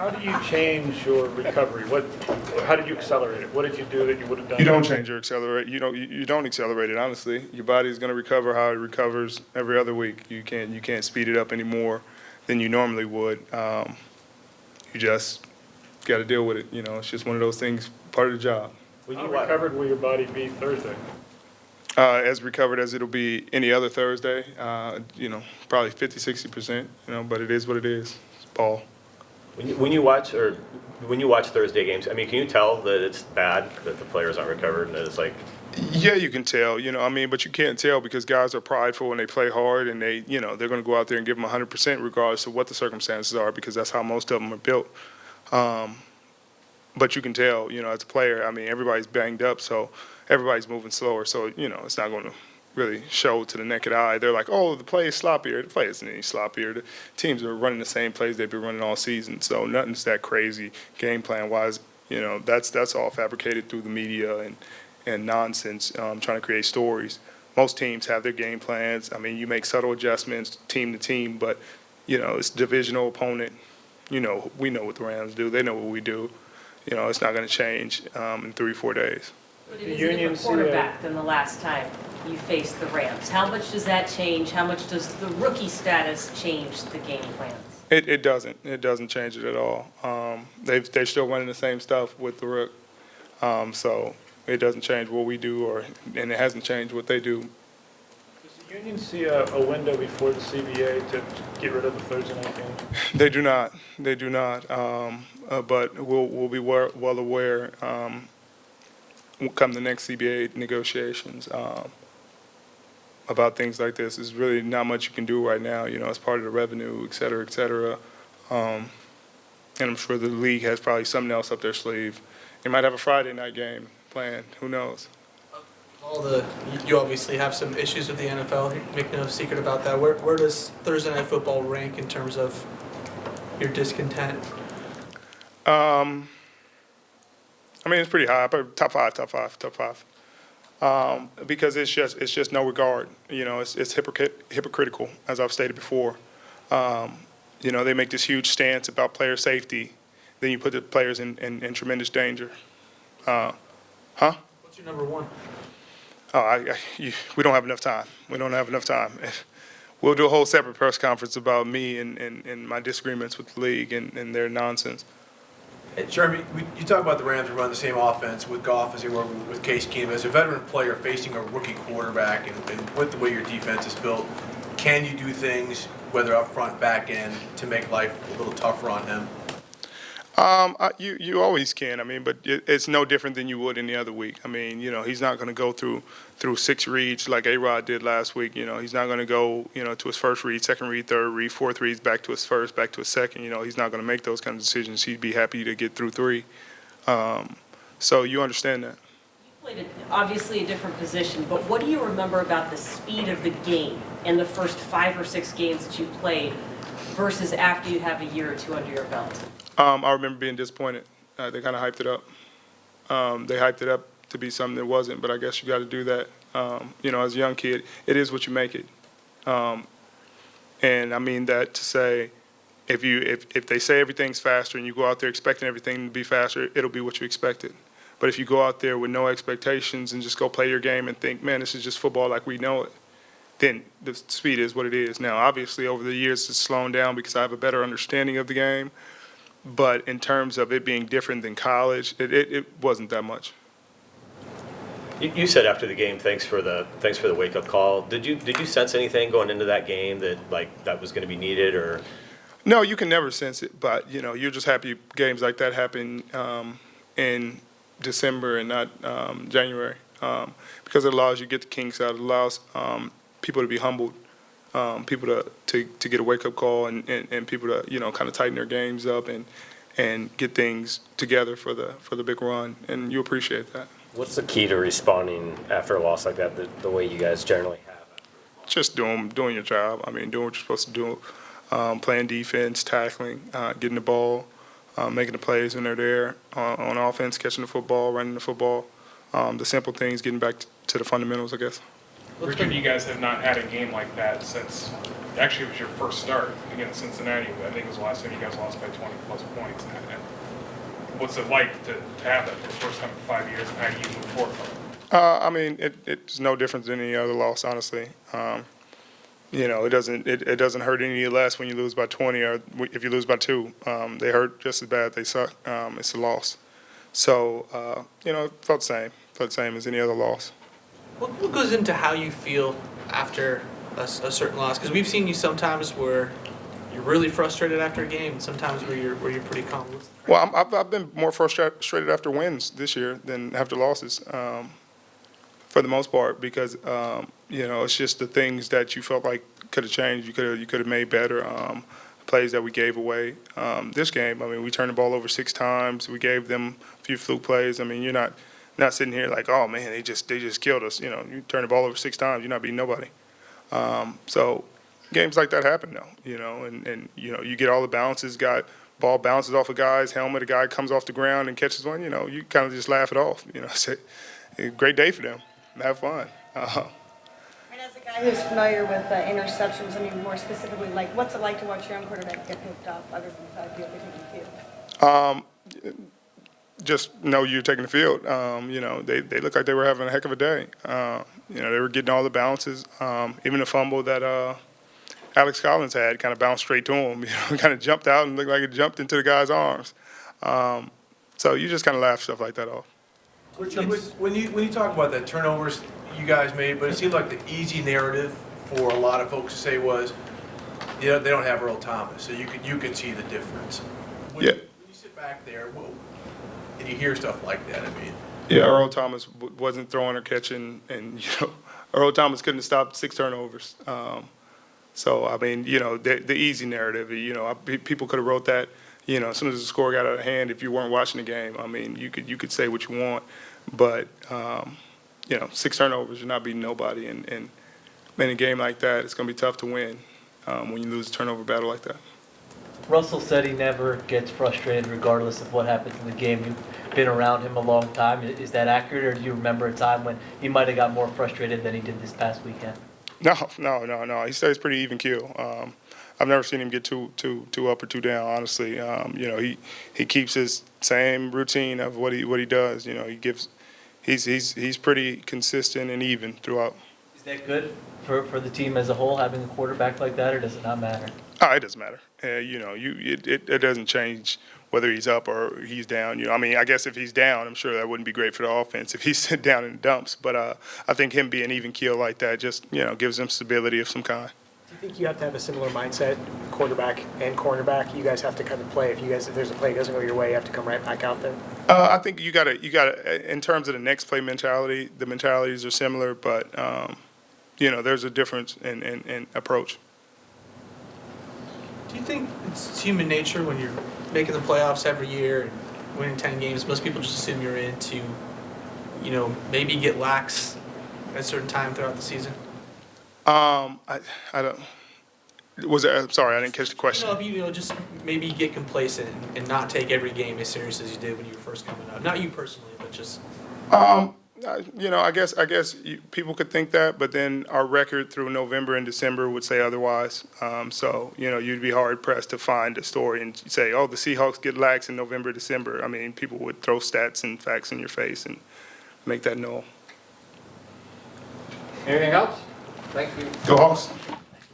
How do you change your recovery? How did you accelerate it? What did you do that you would have done? You don't change your accelerate. You don't accelerate it. Honestly, your body is going to recover how it recovers every other week. You can't speed it up any more than you normally would. You just got to deal with it. It's just one of those things, part of the job. How recovered will your body be Thursday? As recovered as it'll be any other Thursday. Probably 50, 60%. But it is what it is. It's ball. When you watch Thursday games, I mean, can you tell that it's bad that the players aren't recovered and that it's like? Yeah, you can tell, but you can't tell because guys are prideful and they play hard and they're going to go out there and give them 100% regardless of what the circumstances are because that's how most of them are built. But you can tell, as a player, I mean, everybody's banged up, so everybody's moving slower. So, it's not going to really show to the naked eye. They're like, oh, the play is sloppier. The play isn't any sloppier. The teams are running the same plays they've been running all season, so nothing's that crazy game plan-wise. That's all fabricated through the media and nonsense, trying to create stories. Most teams have their game plans. I mean, you make subtle adjustments team to team, but, it's a divisional opponent. We know what the Rams do. They know what we do. It's not going to change in 3-4 days. But it is a different quarterback than the last time you faced the Rams. How much does that change? How much does the rookie status change the game plans? It doesn't. It doesn't change it at all. They're still running the same stuff with the rook. So it doesn't change what we do, and it hasn't changed what they do. Does the union see a window before the CBA to get rid of the Thursday night game? They do not. They do not. But we'll be well aware come the next CBA negotiations about things like this. There's really not much you can do right now. It's part of the revenue, et cetera, et cetera. And I'm sure the league has probably something else up their sleeve. They might have a Friday night game planned. Who knows? You obviously have some issues with the NFL. Make no secret about that. Where does Thursday Night Football rank in terms of your discontent? I mean, it's pretty high. Top five. Because it's just no regard. It's hypocritical, as I've stated before. They make this huge stance about player safety. Then you put the players in tremendous danger. Huh? What's your number one? We don't have enough time. We don't have enough time. We'll do a whole separate press conference about me and my disagreements with the league and their nonsense. Jeremy, you talk about the Rams are running the same offense with Goff as they were with Case Keenum. As a veteran player facing a rookie quarterback and with the way your defense is built, can you do things, whether up front, back end, to make life a little tougher on him? You always can. I mean, but it's no different than you would any other week. I mean, he's not going to go through 6 reads like A-Rod did last week. He's not going to go, to his first read, second read, third read, fourth reads, back to his first, back to his second. He's not going to make those kind of decisions. He'd be happy to get through 3. So you understand that. You played obviously a different position, but what do you remember about the speed of the game in the first 5 or 6 games that you played versus after you have a year or 2 under your belt? I remember being disappointed. They kind of hyped it up. They hyped it up to be something that wasn't, but I guess you got to do that. As a young kid, it is what you make it. And I mean that to say, if they say everything's faster and you go out there expecting everything to be faster, it'll be what you expected. But if you go out there with no expectations and just go play your game and think, man, this is just football like we know it, then the speed is what it is. Now, obviously, over the years, it's slowing down because I have a better understanding of the game. But in terms of it being different than college, it wasn't that much. You said after the game, thanks for the wake-up call. Did you sense anything going into that game that was going to be needed, or? No, you can never sense it, but you're just happy games like that happen in December and not January, because it allows you to get the kinks out. It allows people to be humbled. People to get a wake-up call and people to kind of tighten their games up and get things together for the big run, and you appreciate that. What's the key to responding after a loss like that the way you guys generally have? Just doing your job. I mean, doing what you're supposed to do, playing defense, tackling, getting the ball, making the plays when they're there on offense, catching the football, running the football, the simple things, getting back to the fundamentals, I guess. Richard, you guys have not had a game like that since actually, it was your first start against Cincinnati. I think it was the last time you guys lost by 20-plus points. And what's it like to have that for the first time in 5 years, and how do you move forward from it? I mean, it's no different than any other loss, honestly. It doesn't hurt any less when you lose by 20 or if you lose by 2. They hurt just as bad. They suck. It's a loss. So, it felt the same. Felt the same as any other loss. What goes into how you feel after a certain loss? Because we've seen you sometimes where you're really frustrated after a game, and sometimes where you're pretty calm. Well, I've been more frustrated after wins this year than after losses, for the most part, because it's just the things that you felt like could have changed. You could have made better. Plays that we gave away. This game, I mean, we turned the ball over 6 times. We gave them a few fluke plays. I mean, you're not sitting here like, oh man, they just killed us. You turn the ball over 6 times, you're not beating nobody. So games like that happen though, and you get all the bounces. Ball bounces off a guy's helmet. A guy comes off the ground and catches one. You kind of just laugh it off. It's a great day for them. Have fun. And as a guy who's familiar with interceptions, I mean, more specifically, like, what's it like to watch your own quarterback get picked off other than the fact you have to take the field? Just know you're taking the field. They look like they were having a heck of a day. They were getting all the bounces. Even the fumble that Alex Collins had kind of bounced straight to him. Kind of jumped out and looked like it jumped into the guy's arms. So you just kind of laugh stuff like that off. When you talk about that turnovers you guys made, but it seemed like the easy narrative for a lot of folks to say was, they don't have Earl Thomas, so you could see the difference. When you sit back there, and you hear stuff like that, I mean. Yeah, Earl Thomas wasn't throwing or catching, and Earl Thomas couldn't have stopped 6 turnovers. So I mean, the easy narrative. People could have wrote that. As soon as the score got out of hand, if you weren't watching the game, I mean, you could say what you want, but 6 turnovers, you're not beating nobody, and in a game like that, it's going to be tough to win when you lose a turnover battle like that. Russell said he never gets frustrated regardless of what happens in the game. You've been around him a long time. Is that accurate, or do you remember a time when he might have got more frustrated than he did this past weekend? No. He stays pretty even keel. I've never seen him get too up or too down, honestly. He keeps his same routine of what he does. He's pretty consistent and even throughout. Is that good for the team as a whole, having a quarterback like that, or does it not matter? It doesn't matter. It doesn't change whether he's up or he's down. I mean, I guess if he's down, I'm sure that wouldn't be great for the offense if he's down in the dumps. But I think him being even keel like that just gives him stability of some kind. Do you think you have to have a similar mindset, quarterback and cornerback? You guys have to kind of play. If there's a play that doesn't go your way, you have to come right back out there. I think you gotta. In terms of the next play mentality, the mentalities are similar, but there's a difference in approach. Do you think it's human nature when you're making the playoffs every year and winning 10 games? Most people just assume you're in to, maybe get lax at a certain time throughout the season. I don't. I'm sorry, I didn't catch the question. If you just maybe get complacent and not take every game as serious as you did when you were first coming up. Not you personally, but just. I guess people could think that, but then our record through November and December would say otherwise. So you'd be hard pressed to find a story and say, oh, the Seahawks get lax in November, December. I mean, people would throw stats and facts in your face and make that null. Anything else? Thank you. Go Hawks.